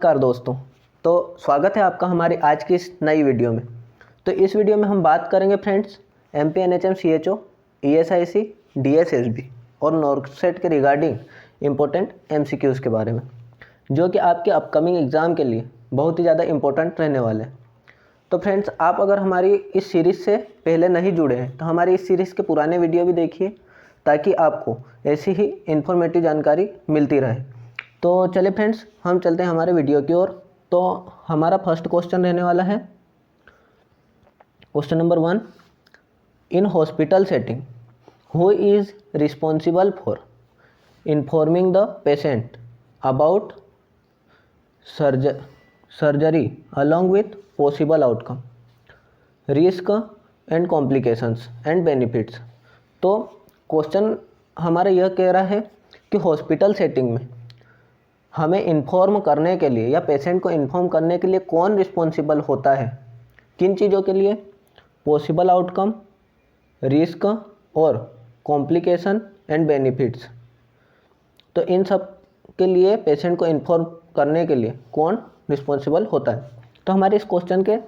नमस्कार दोस्तों। तो स्वागत है आपका हमारी आज की इस नई वीडियो में। तो इस वीडियो में हम बात करेंगे friends MP NHM CHO ESIC DSSB और नॉर्सेट के रिगार्डिंग इम्पोर्टेंट एमसीक्यूज़ के बारे में, जो कि आपके अपकमिंग एग्ज़ाम के लिए बहुत ही ज़्यादा इम्पोर्टेंट रहने वाले हैं। तो फ्रेंड्स, आप अगर हमारी इस सीरीज़ से पहले नहीं जुड़े हैं तो हमारी इस सीरीज़ के पुराने वीडियो भी देखिए, ताकि आपको ऐसी ही इन्फॉर्मेटिव जानकारी मिलती रहे। तो चलिए फ्रेंड्स, हम चलते हैं हमारे वीडियो की ओर। तो हमारा फर्स्ट क्वेश्चन रहने वाला है question number 1। In hospital setting who is responsible for informing the patient about surgery along with possible outcome, risk and complications and benefits. तो क्वेश्चन हमारा यह कह रहा है कि हॉस्पिटल सेटिंग में हमें इन्फॉर्म करने के लिए या पेशेंट को इन्फॉर्म करने के लिए कौन रिस्पॉन्सिबल होता है, किन चीज़ों के लिए? पॉसिबल आउटकम, रिस्क और कॉम्प्लिकेशन एंड बेनिफिट्स। तो इन सब के लिए पेशेंट को इन्फॉर्म करने के लिए कौन रिस्पॉन्सिबल होता है? तो हमारे इस क्वेश्चन के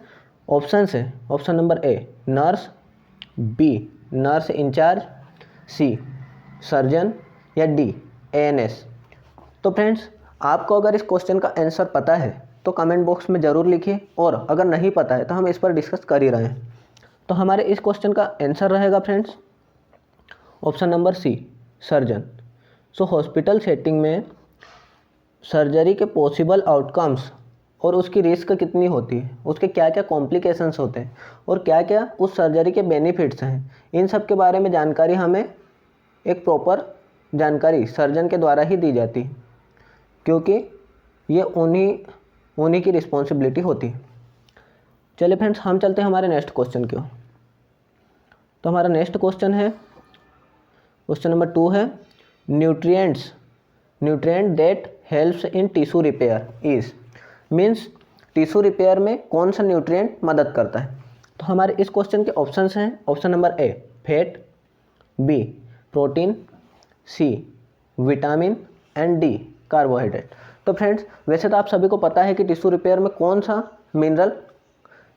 ऑप्शंस है। Option number A nurse, B nurse in-charge, C surgeon या डी एएनएस। तो फ्रेंड्स, आपको अगर इस क्वेश्चन का आंसर पता है तो कमेंट बॉक्स में ज़रूर लिखिए, और अगर नहीं पता है तो हम इस पर डिस्कस कर ही रहे हैं। तो हमारे इस क्वेश्चन का आंसर रहेगा friends option number C surgeon. So hospital setting में सर्जरी के पॉसिबल आउटकम्स और उसकी रिस्क कितनी होती है, उसके क्या क्या कॉम्प्लिकेशंस होते हैं और क्या क्या उस सर्जरी के बेनिफिट्स हैं, इन सब के बारे में जानकारी हमें एक प्रॉपर जानकारी सर्जन के द्वारा ही दी जाती है, क्योंकि ये उन्हीं की रिस्पॉन्सिबिलिटी होती है। चलिए फ्रेंड्स, हम चलते हैं हमारे नेक्स्ट क्वेश्चन की ओर। तो हमारा नेक्स्ट क्वेश्चन है क्वेश्चन नंबर 2 है nutrient that helps in tissue repair is, means tissue repair में कौन सा न्यूट्रिएंट मदद करता है? तो हमारे इस क्वेश्चन के ऑप्शंस हैं। Option number A fat, B protein, C vitamin and D carbohydrate. तो फ्रेंड्स, वैसे तो आप सभी को पता है कि टिश्यू रिपेयर में कौन सा मिनरल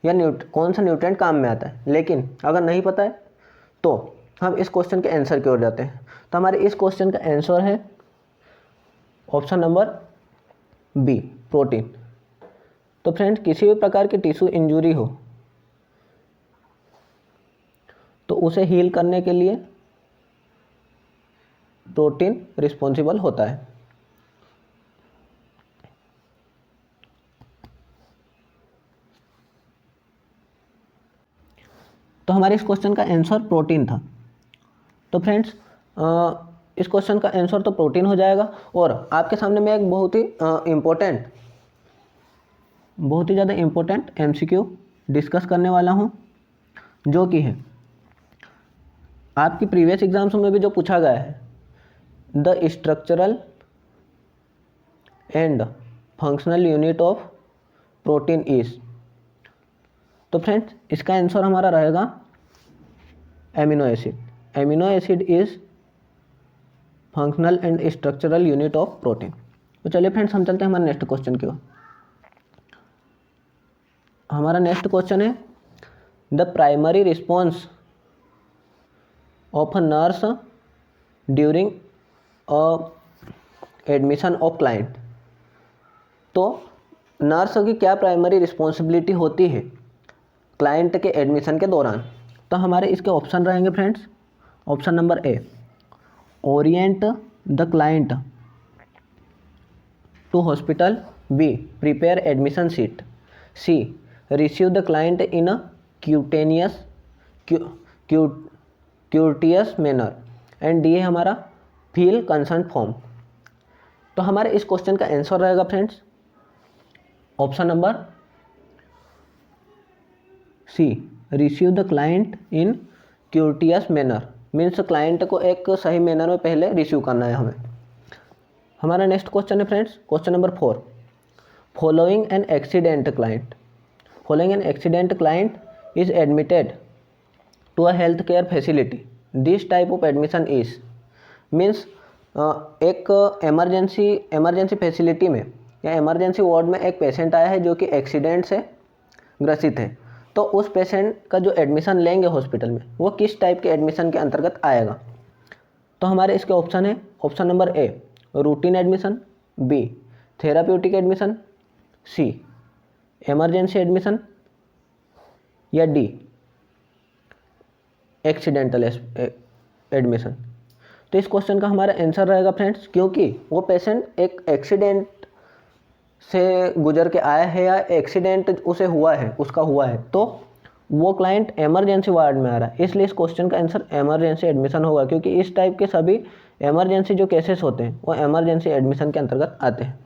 या कौन सा न्यूट्रिएंट काम में आता है, लेकिन अगर नहीं पता है तो हम इस क्वेश्चन के आंसर की ओर जाते हैं। तो हमारे इस क्वेश्चन का आंसर है ऑप्शन नंबर बी प्रोटीन। तो फ्रेंड्स, किसी भी प्रकार की टिश्यू इंजरी हो तो उसे हील करने के लिए प्रोटीन रिस्पॉन्सिबल होता है। तो हमारे इस क्वेश्चन का आंसर प्रोटीन था। तो फ्रेंड्स, इस क्वेश्चन का आंसर तो प्रोटीन हो जाएगा। और आपके सामने मैं एक बहुत ही ज़्यादा इम्पोर्टेंट एमसीक्यू डिस्कस करने वाला हूँ, जो कि है आपकी प्रीवियस एग्जाम्स में भी जो पूछा गया है, the structural and functional unit of protein is. तो फ्रेंड्स, इसका आंसर हमारा रहेगा amino acid. Amino acid is functional and structural unit of protein. तो चलिए फ्रेंड्स, हम चलते हैं हमारे नेक्स्ट क्वेश्चन की ओर। हमारा नेक्स्ट क्वेश्चन है the primary response of a nurse during admission of client. तो नर्स की क्या प्राइमरी रिस्पॉन्सिबिलिटी होती है क्लाइंट के एडमिशन के दौरान? तो हमारे इसके ऑप्शन रहेंगे friends. Option number A orient the client to hospital, B prepare admission seat, C receive the client in a courteous manner, and D है हमारा फील कंसर्न फॉर्म। तो हमारे इस क्वेश्चन का आंसर रहेगा friends option number C receive the client in courteous manner, means client को एक सही मैनर में पहले रिसीव करना है हमें। हमारा नेक्स्ट क्वेश्चन है friends question number 4 following an accident client is admitted to a health care facility, this type of admission is, means एक इमरजेंसी फैसिलिटी में या इमरजेंसी वार्ड में एक पेशेंट आया है जो कि एक्सीडेंट से ग्रसित है, तो उस पेशेंट का जो एडमिशन लेंगे हॉस्पिटल में वो किस टाइप के एडमिशन के अंतर्गत आएगा। तो हमारे इसके ऑप्शन है, option number A routine admission, B therapeutic admission, C emergency admission, या डी एक्सीडेंटल एडमिशन। तो इस क्वेश्चन का हमारा आंसर रहेगा फ्रेंड्स, क्योंकि वो पेशेंट एक एक्सीडेंट से गुजर के आया है या एक्सीडेंट उसे हुआ है, उसका हुआ है, तो वो क्लाइंट इमरजेंसी वार्ड में आ रहा है, इसलिए इस क्वेश्चन का आंसर इमरजेंसी एडमिशन होगा, क्योंकि इस टाइप के सभी इमरजेंसी जो केसेस होते हैं वो इमरजेंसी एडमिशन के अंतर्गत आते हैं।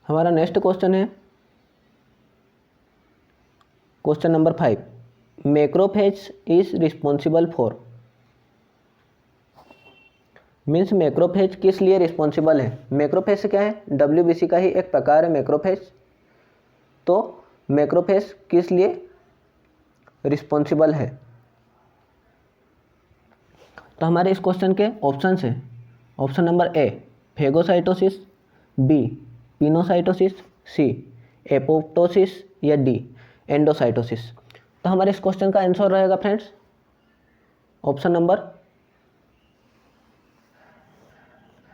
हमारा नेक्स्ट क्वेश्चन है question number 5, macrophage is responsible for, means macrophage किस लिए रिस्पॉन्सिबल है। मैक्रोफेज क्या है, WBC का ही एक प्रकार है मैक्रोफेज। तो मैक्रोफेज किस लिए रिस्पॉन्सिबल है। तो हमारे इस क्वेश्चन के ऑप्शन है, option number A phagocytosis, B pinocytosis, C apoptosis, या डी एंडोसाइटोसिस। तो हमारे इस क्वेश्चन का आंसर रहेगा friends option number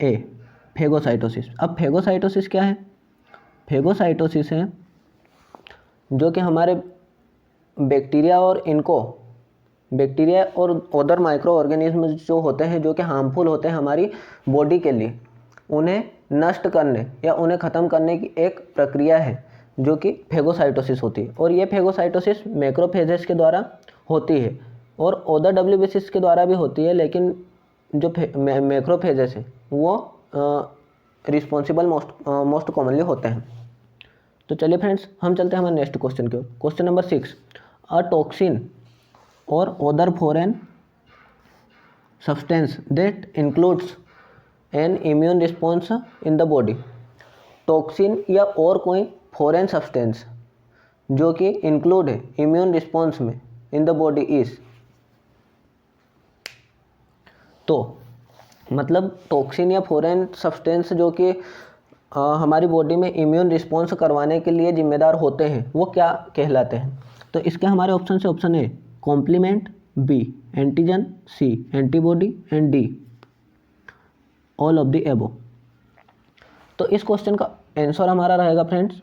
A phagocytosis. अब फेगोसाइटोसिस क्या है, फेगोसाइटोसिस है जो कि हमारे बैक्टीरिया और अदर माइक्रो ऑर्गेनिज्म जो होते हैं जो कि हार्मफुल होते हैं हमारी बॉडी के लिए, उन्हें नष्ट करने या उन्हें ख़त्म करने की एक प्रक्रिया है जो कि फेगोसाइटोसिस होती है। और ये फेगोसाइटोसिस मैक्रोफेजेस के द्वारा होती है और अदर WBCs के द्वारा भी होती है, लेकिन जो मैक्रोफेजेस हैं वो रिस्पॉन्सिबल मोस्ट कॉमनली होते हैं। तो चलिए फ्रेंड्स हम चलते हैं हमारे नेक्स्ट क्वेश्चन के। क्वेश्चन नंबर 6, अ टॉक्सिन और other foreign substance that includes N immune response in the body. Toxin या और कोई फॉरेन सब्सटेंस जो कि इंक्लूड है इम्यून रिस्पॉन्स में इन द बॉडी इज, तो मतलब टॉक्सिन या फॉरेन सब्सटेंस जो कि हमारी बॉडी में इम्यून रिस्पॉन्स करवाने के लिए जिम्मेदार होते हैं वो क्या कहलाते हैं। तो इसके हमारे ऑप्शन से option A complement, B antigen, C antibody, and D all of the above. तो इस क्वेश्चन का आंसर हमारा रहेगा फ्रेंड्स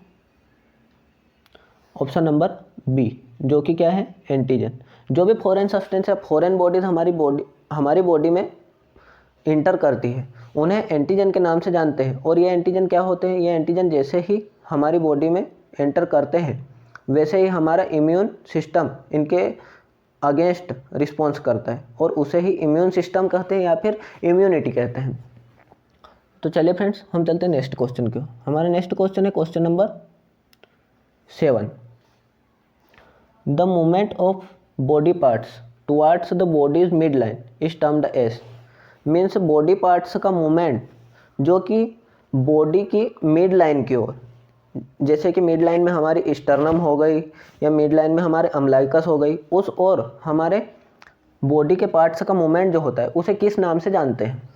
ऑप्शन नंबर बी, जो कि क्या है एंटीजन। जो भी फॉरेन सब्सटेंस या फॉरेन बॉडीज हमारी बॉडी में इंटर करती है उन्हें एंटीजन के नाम से जानते हैं। और ये एंटीजन क्या होते हैं, ये एंटीजन जैसे ही हमारी बॉडी में एंटर करते हैं वैसे ही हमारा इम्यून सिस्टम इनके अगेंस्ट रिस्पॉन्स करता है और उसे ही इम्यून सिस्टम कहते हैं या फिर इम्यूनिटी कहते हैं। तो चलिए फ्रेंड्स हम चलते हैं नेक्स्ट क्वेश्चन की। हमारा नेक्स्ट क्वेश्चन है question number 7, the movement of body parts towards the body's midline is termed as. Means body parts का मूवमेंट जो कि बॉडी की मिड लाइन की ओर, जैसे कि मिड लाइन में हमारी स्टर्नम हो गई या मिड लाइन में हमारे अम्लाइकस हो गई, उस और हमारे बॉडी के पार्ट्स का मूवमेंट जो होता है उसे किस नाम से जानते हैं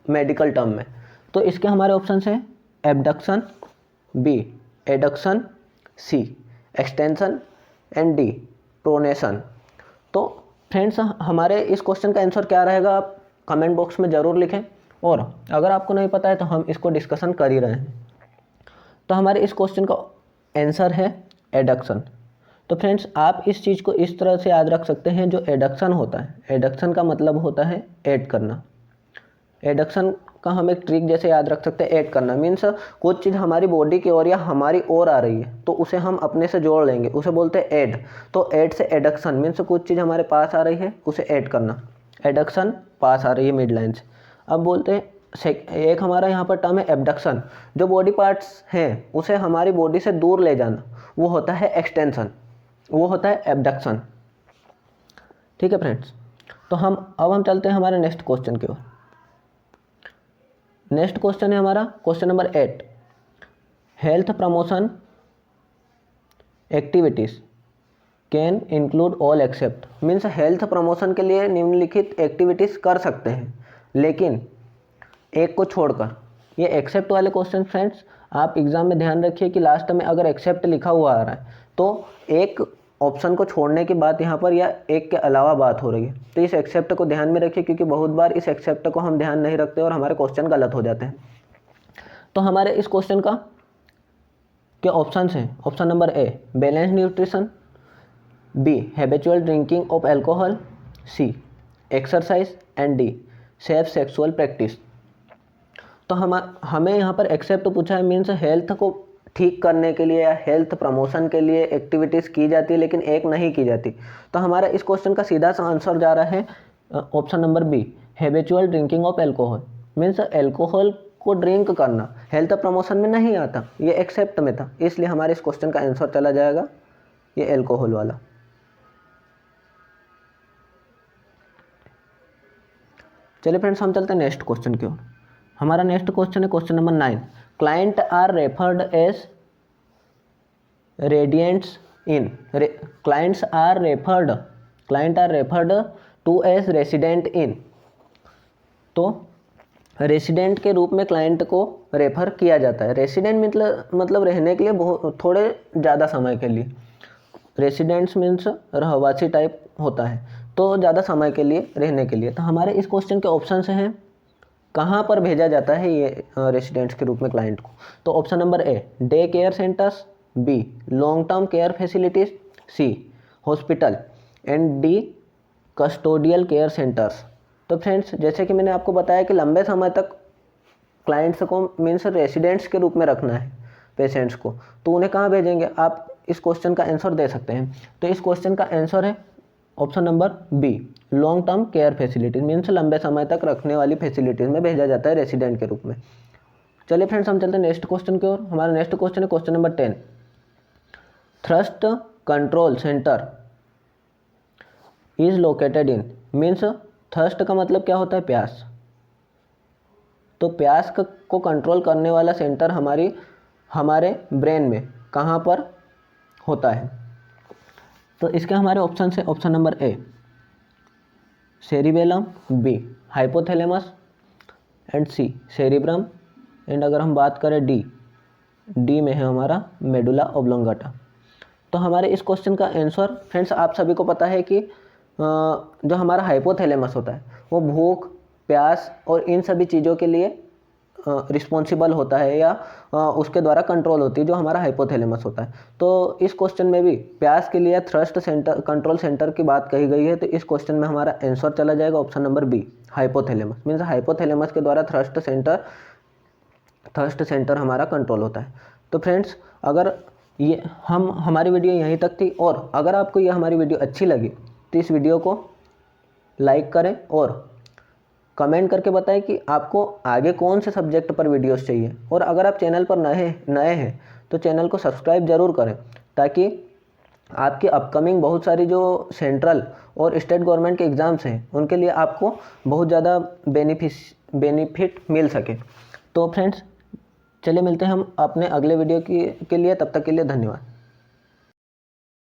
मेडिकल टर्म में। तो इसके हमारे ऑप्शन है abduction, B adduction, C extension, and D pronation. तो फ्रेंड्स हमारे इस क्वेश्चन का आंसर क्या रहेगा आप कमेंट बॉक्स में ज़रूर लिखें, और अगर आपको नहीं पता है तो हम इसको डिस्कशन कर ही रहे हैं। तो हमारे इस क्वेश्चन का आंसर है एडक्शन। तो फ्रेंड्स आप इस चीज़ को इस तरह से याद रख सकते हैं, जो एडक्शन होता है, एडक्शन का मतलब होता है ऐड करना। एडक्शन का हम एक ट्रिक जैसे याद रख सकते हैं, ऐड करना मीन्स कुछ चीज़ हमारी बॉडी की ओर या हमारी ओर आ रही है तो उसे हम अपने से जोड़ लेंगे, उसे बोलते हैं ऐड। तो ऐड से एडक्शन मीन्स कुछ चीज़ हमारे पास आ रही है उसे ऐड करना, एडक्शन पास आ रही है मिड लाइन से। अब बोलते हैं एक हमारा यहाँ पर टर्म है एबडक्शन, जो बॉडी पार्ट्स हैं उसे हमारी बॉडी से दूर ले जाना, वो होता है एक्सटेंशन, वो होता है एबडक्शन। ठीक है फ्रेंड्स, तो हम चलते हैं हमारे नेक्स्ट क्वेश्चन की ओर। नेक्स्ट क्वेश्चन है हमारा question number 8, health promotion activities can include all except. Means health promotion के लिए निम्नलिखित एक्टिविटीज़ कर सकते हैं लेकिन एक को छोड़कर। ये एक्सेप्ट वाले क्वेश्चन फ्रेंड्स आप एग्जाम में ध्यान रखिए कि लास्ट में अगर एक्सेप्ट लिखा हुआ आ रहा है तो एक ऑप्शन को छोड़ने की बात यहाँ पर या एक के अलावा बात हो रही है, तो इस एक्सेप्ट को ध्यान में रखिए, क्योंकि बहुत बार इस एक्सेप्ट को हम ध्यान नहीं रखते और हमारे क्वेश्चन गलत हो जाते हैं। तो हमारे इस क्वेश्चन का क्या ऑप्शन हैं? Option number A balance nutrition, B habitual drinking of alcohol, C exercise and D safe sexual practice. तो हमें यहाँ पर एक्सेप्ट पूछा है, मीन्स हेल्थ को ठीक करने के लिए या हेल्थ प्रमोशन के लिए एक्टिविटीज़ की जाती है लेकिन एक नहीं की जाती। तो हमारा इस क्वेश्चन का सीधा सा आंसर जा रहा है option number B habitual drinking of alcohol. Means alcohol को ड्रिंक करना हेल्थ प्रमोशन में नहीं आता, ये एक्सेप्ट में था, इसलिए हमारे इस क्वेश्चन का आंसर चला जाएगा ये एल्कोहल वाला। चलिए फ्रेंड्स हम चलते हैं नेक्स्ट क्वेश्चन की ओर। हमारा नेक्स्ट क्वेश्चन है question number 9। Client are referred as residents in, client are referred to as resident in. तो रेसिडेंट के रूप में क्लाइंट को रेफर किया जाता है। रेसिडेंट मतलब रहने के लिए बहुत थोड़े ज़्यादा समय के लिए, रेसिडेंट्स मीन्स रहवासी टाइप होता है, तो ज़्यादा समय के लिए रहने के लिए। तो हमारे इस क्वेश्चन के ऑप्शन हैं कहाँ पर भेजा जाता है ये रेसिडेंट्स के रूप में क्लाइंट को। तो option number A day care centres, B long term care facilities, C hospital and D custodial care centres. तो फ्रेंड्स जैसे कि मैंने आपको बताया कि लंबे समय तक क्लाइंट्स को मीन्स रेसिडेंट्स के रूप में रखना है पेशेंट्स को, तो उन्हें कहाँ भेजेंगे? आप इस क्वेश्चन का आंसर दे सकते हैं। तो इस क्वेश्चन का आंसर है option number B long term care facilities, means लंबे समय तक रखने वाली फैसिलिटीज़ में भेजा जाता है रेसिडेंट के रूप में। चलिए फ्रेंड्स हम चलते हैं नेक्स्ट क्वेश्चन की ओर। हमारा नेक्स्ट क्वेश्चन है question number 10। Thrust control centre is located in, means thirst का मतलब क्या होता है? प्यास। तो प्यास को कंट्रोल करने वाला सेंटर हमारे ब्रेन में कहाँ पर होता है? तो इसके हमारे ऑप्शन है option number A cerebellum, B hypothalamus and C cerebrum and अगर हम बात करें डी में है हमारा मेडुला ऑब्लोंगाटा। तो हमारे इस क्वेश्चन का आंसर फ्रेंड्स आप सभी को पता है कि जो हमारा हाइपोथैलेमस होता है वो भूख, प्यास और इन सभी चीज़ों के लिए रिस्पॉन्सिबल होता है या उसके द्वारा कंट्रोल होती है, जो हमारा हाइपोथैलेमस होता है। तो इस क्वेश्चन में भी प्यास के लिए थ्रस्ट सेंटर कंट्रोल सेंटर की बात कही गई है, तो इस क्वेश्चन में हमारा आंसर चला जाएगा option number B hypothalamus. Means hypothalamus के द्वारा थ्रस्ट सेंटर हमारा कंट्रोल होता है। तो फ्रेंड्स अगर ये हमारी वीडियो यहीं तक थी, और अगर आपको ये हमारी वीडियो अच्छी लगी तो इस वीडियो को लाइक करें और कमेंट करके बताएं कि आपको आगे कौन से सब्जेक्ट पर वीडियोस चाहिए। और अगर आप चैनल पर नए हैं तो चैनल को सब्सक्राइब ज़रूर करें, ताकि आपकी अपकमिंग बहुत सारी जो सेंट्रल और स्टेट गवर्नमेंट के एग्ज़ाम्स हैं उनके लिए आपको बहुत ज़्यादा बेनिफिट मिल सके। तो फ्रेंड्स चलिए मिलते हैं हम अपने अगले वीडियो के लिए, तब तक के लिए धन्यवाद।